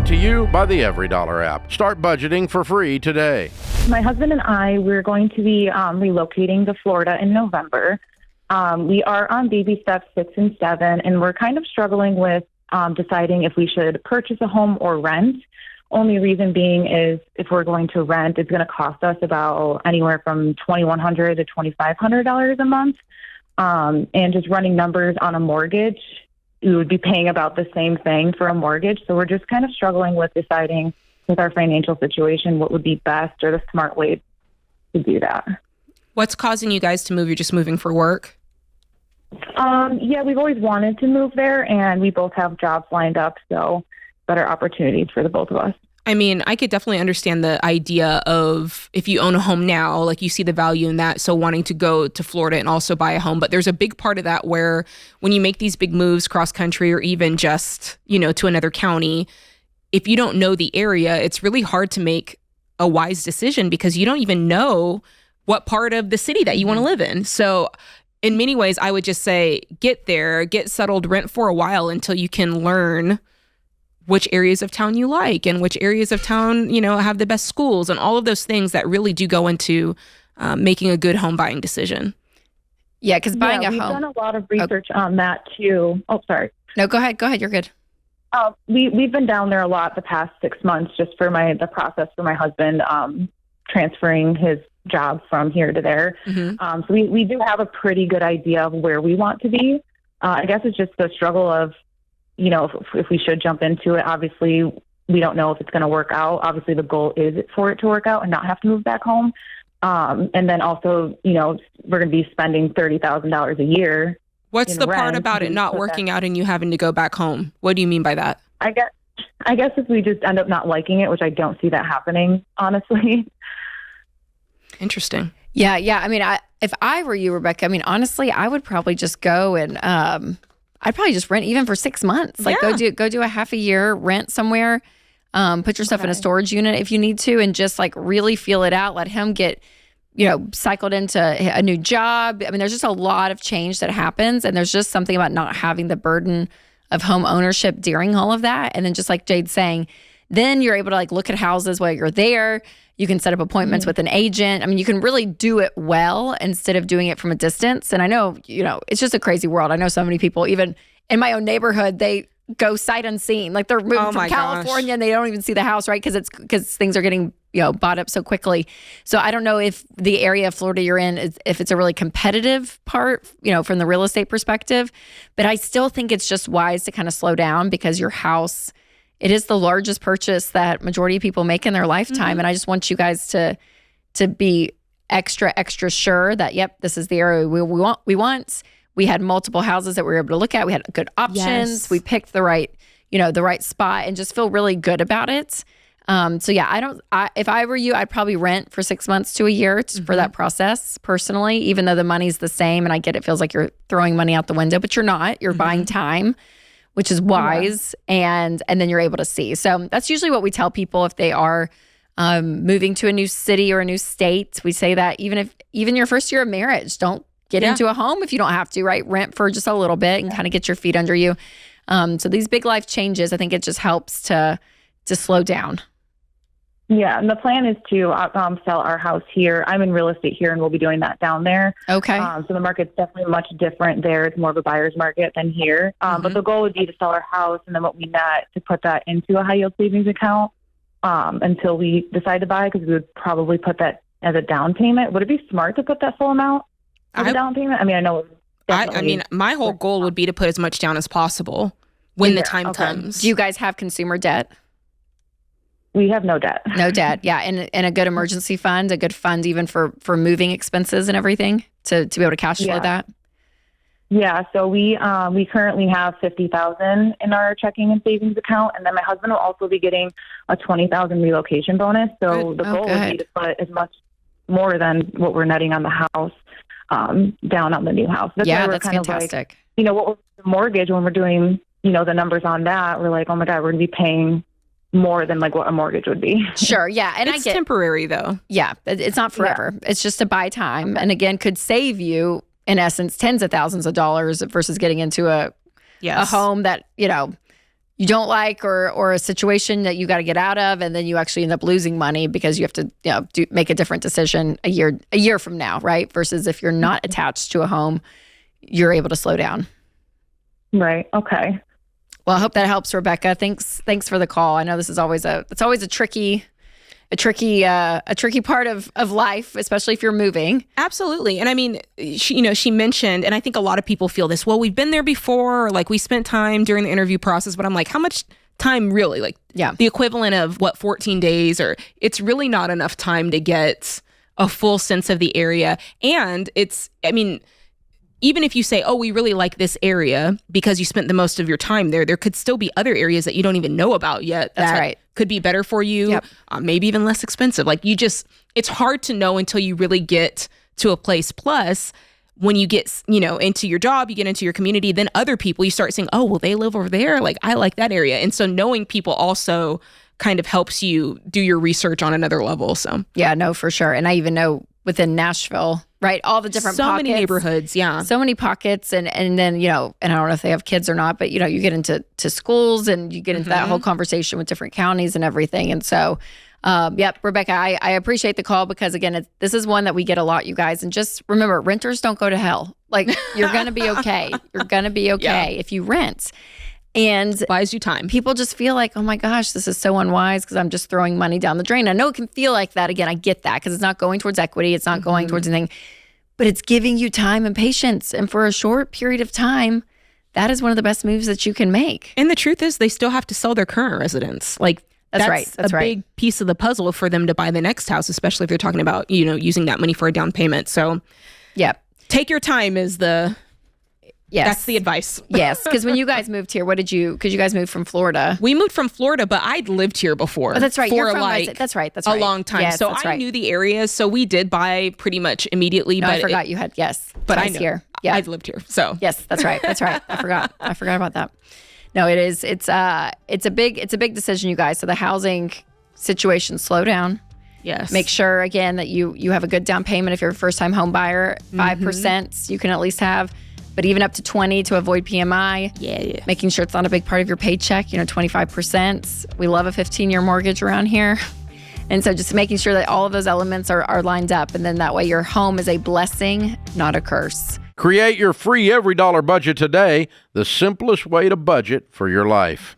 Brought to you by the Every Dollar app. Start budgeting for free today. My husband and I, we're going to be relocating to Florida in November. We are on baby steps 6 and 7, and we're kind of struggling with deciding if we should purchase a home or rent. Only reason being is if we're going to rent, it's going to cost us about anywhere from $2,100 to $2,500 a month. And just running numbers on a mortgage, we would be paying about the same thing for a mortgage. So we're just kind of struggling with deciding with our financial situation what would be best or the smart way to do that. What's causing you guys to move? You're just moving for work? Yeah, we've always wanted to move there, and we both have jobs lined up, so better opportunities for the both of us. I mean, I could definitely understand the idea of if you own a home now, like you see the value in that, so wanting to go to Florida and also buy a home. But there's a big part of that where when you make these big moves cross country or even just, to another county, if you don't know the area, it's really hard to make a wise decision because you don't even know what part of the city that you want to live in. So in many ways, I would just say get there, get settled, rent for a while until you can learn which areas of town you like and which areas of town, have the best schools and all of those things that really do go into making a good home buying decision. Yeah, because buying a home. We've done a lot of research on that too. Oh, sorry. No, go ahead. You're good. We've been down there a lot the past 6 months just for the process for my husband transferring his job from here to there. Mm-hmm. So we do have a pretty good idea of where we want to be. I guess it's just the struggle of, if we should jump into it. Obviously, we don't know if it's going to work out. Obviously, the goal is for it to work out and not have to move back home. And then also, we're going to be spending $30,000 a year. What's the part about it not working out and you having to go back home? What do you mean by that? I guess if we just end up not liking it, which I don't see that happening, honestly. Interesting. Yeah. I mean, if I were you, Rebecca, honestly, I would probably just go and I'd probably just rent even for 6 months. Like go do a half a year, rent somewhere, put yourself in a storage unit if you need to, and just like really feel it out. Let him get, cycled into a new job. There's just a lot of change that happens, and there's just something about not having the burden of home ownership during all of that. And then just like Jade's saying, then you're able to like look at houses while you're there. You can set up appointments with an agent. You can really do it well instead of doing it from a distance. And I know, it's just a crazy world. I know so many people, even in my own neighborhood, they go sight unseen. Like they're moving from California and they don't even see the house, right? Because things are getting, bought up so quickly. So I don't know if the area of Florida you're in, if it's a really competitive part, from the real estate perspective. But I still think it's just wise to kind of slow down because your house, it is the largest purchase that majority of people make in their lifetime. Mm-hmm. And I just want you guys to be extra sure that, yep, this is the area we want. We had multiple houses that we were able to look at. We had good options. Yes. We picked the right spot and just feel really good about it. So yeah, if I were you, I'd probably rent for 6 months to a year for that process personally, even though the money's the same. And I get it feels like you're throwing money out the window, but you're not. You're buying time, which is wise, and then you're able to see. So that's usually what we tell people if they are moving to a new city or a new state. We say that even your first year of marriage, don't get into a home if you don't have to, right? Rent for just a little bit and kind of get your feet under you. So these big life changes, I think it just helps to slow down. Yeah, and the plan is to sell our house here. I'm in real estate here, and we'll be doing that down there. Okay. So the market's definitely much different there. It's more of a buyer's market than here. But the goal would be to sell our house, and then what we net to put that into a high-yield savings account until we decide to buy, because we would probably put that as a down payment. Would it be smart to put that full amount as a down payment? I know. My whole goal would be to put as much down as possible when the time comes. Do you guys have consumer debt? We have no debt. No debt, yeah. And a good emergency fund, a good fund even for moving expenses and everything to be able to cash flow that? Yeah, so we currently have $50,000 in our checking and savings account, and then my husband will also be getting a $20,000 relocation bonus. So the goal would be to put as much more than what we're netting on the house down on the new house. That's that's fantastic. What was the mortgage when we're doing, the numbers on that, we're like, oh my God, we're going to be paying more than like what a mortgage would be. Sure, yeah. And it's temporary though. Yeah, it's not forever. Yeah. It's just to buy time. And again, could save you, in essence, tens of thousands of dollars versus getting into a home that, you don't like, or a situation that you got to get out of, and then you actually end up losing money because you have to make a different decision a year from now, right? Versus if you're not attached to a home, you're able to slow down. Right. Okay. Well, I hope that helps, Rebecca. Thanks for the call. I know this is always a tricky part of life, especially if you're moving. Absolutely. And I mean, she mentioned, and I think a lot of people feel this, well, we've been there before, or like we spent time during the interview process, but I'm like, how much time really? Like the equivalent of 14 days, or it's really not enough time to get a full sense of the area. And even if you say, oh, we really like this area because you spent the most of your time there could still be other areas that you don't even know about yet. That's right. Could be better for you, maybe even less expensive. Like it's hard to know until you really get to a place. Plus, when you get, into your job, you get into your community, then other people, you start saying, oh, well, they live over there. Like, I like that area. And so knowing people also kind of helps you do your research on another level. So yeah, no, for sure. And I even know within Nashville, right? All the different so pockets. Many neighborhoods, yeah. So many pockets. And then, and I don't know if they have kids or not, but, you get into schools and you get into that whole conversation with different counties and everything. And so, Rebecca, I appreciate the call because, again, this is one that we get a lot, you guys. And just remember, renters don't go to hell. Like, you're going to be okay. You're going to be okay if you rent. And buys you time. People just feel like, oh my gosh, this is so unwise because I'm just throwing money down the drain. I know it can feel like that. Again, I get that because it's not going towards equity. It's not going towards anything, but it's giving you time and patience. And for a short period of time, that is one of the best moves that you can make. And the truth is they still have to sell their current residence. Like that's right. That's a big piece of the puzzle for them to buy the next house, especially if they're talking about, using that money for a down payment. So take your time is that's the advice. Yes, because when you guys moved here, because you guys moved from Florida. We moved from Florida, but I'd lived here before. Oh, that's right. For that's right. a long time. Yes, so I knew the areas. So we did buy pretty much immediately. No, but I forgot you had, but I know. Here. Yeah. I've lived here. So yes, that's right. That's right. I forgot about that. No, it is. It's a big decision, you guys. So the housing situation, slow down. Yes. Make sure, again, that you have a good down payment. If you're a first-time home buyer, 5% you can at least have. But even up to 20 to avoid PMI. Yeah. Making sure it's not a big part of your paycheck, 25%. We love a 15-year mortgage around here. And so just making sure that all of those elements are lined up. And then that way your home is a blessing, not a curse. Create your free every dollar budget today, the simplest way to budget for your life.